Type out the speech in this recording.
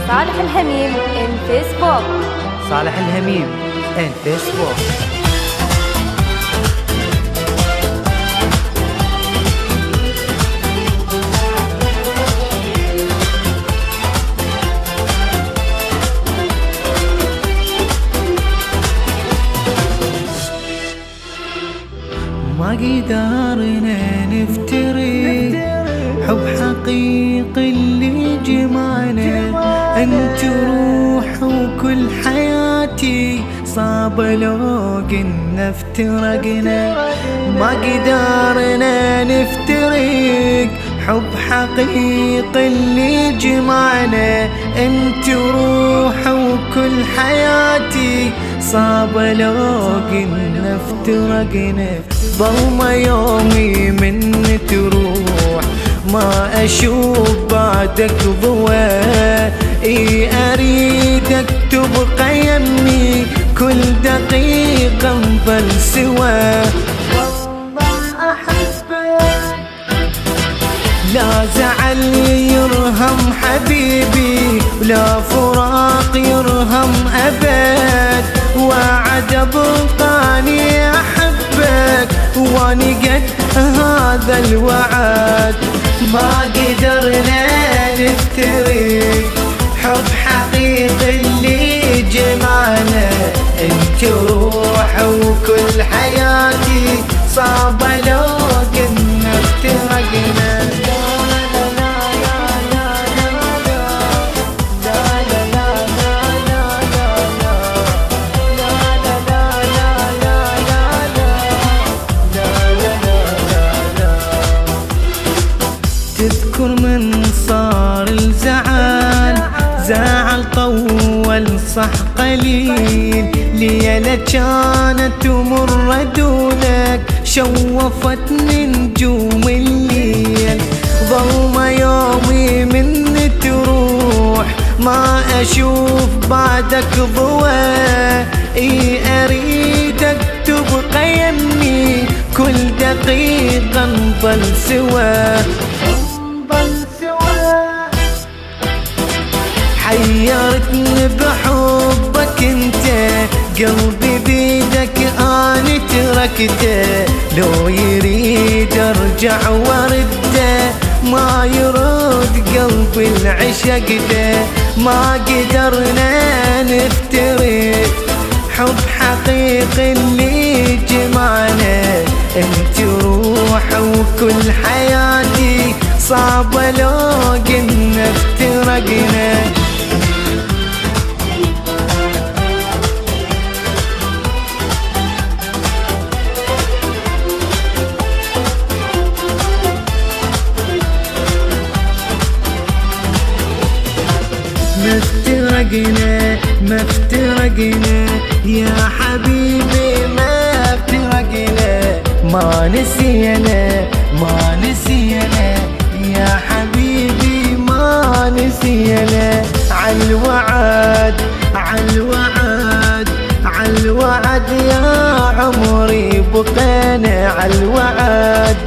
صالح الهميم ان فيسبوك. صالح الهميم ان فيسبوك. ما قدرنا نفترق حب حقيقي اللي جمعنا، انت روح وكل حياتي صعب لو قلنا افترقنا. ما قدرنا نفترق حب حقيقي اللي جمعنا، انت روح وكل حياتي صعب لو قلنا افترقنا. ضلمة يومي من تروح ما أشوف بعدك ضوء، أريدك تبقى يمي كل دقيقة نظل سوا. والله أحبك لا زعل يرهم حبيبي ولا فراق يرهم أبد، وعد أبقاني أحبك واني قد هذا الوعد. ما قدرنا نفترق حب حقيقي اللي جمعنا، انت روح وكل حياتي صعبة لو كنا افترقنا. تذكر من صار الزعل، زعل طول صح قليل، ليلة كانت تمر دونك شوفتني نجوم الليل. ظلمة يومي من تروح ما أشوف بعدك ضوء، أريدك تبقى يمي كل دقيقة نضل سوا. حيرتني بحبك انت، قلبي بيدك انا تركته، لو يريد ارجع ورده ما يرد قلبي العشق ده. ما قدرنا نفترق حب حقيقي اللي جمعنا، انت روح وكل حياتي صعبة لو قلنا افترقنا. ما افترقنا يا حبيبي، ما افترقنا. ما نسينا يا حبيبي، ما نسينا. عالوعد يا عمري بقينا، عالوعد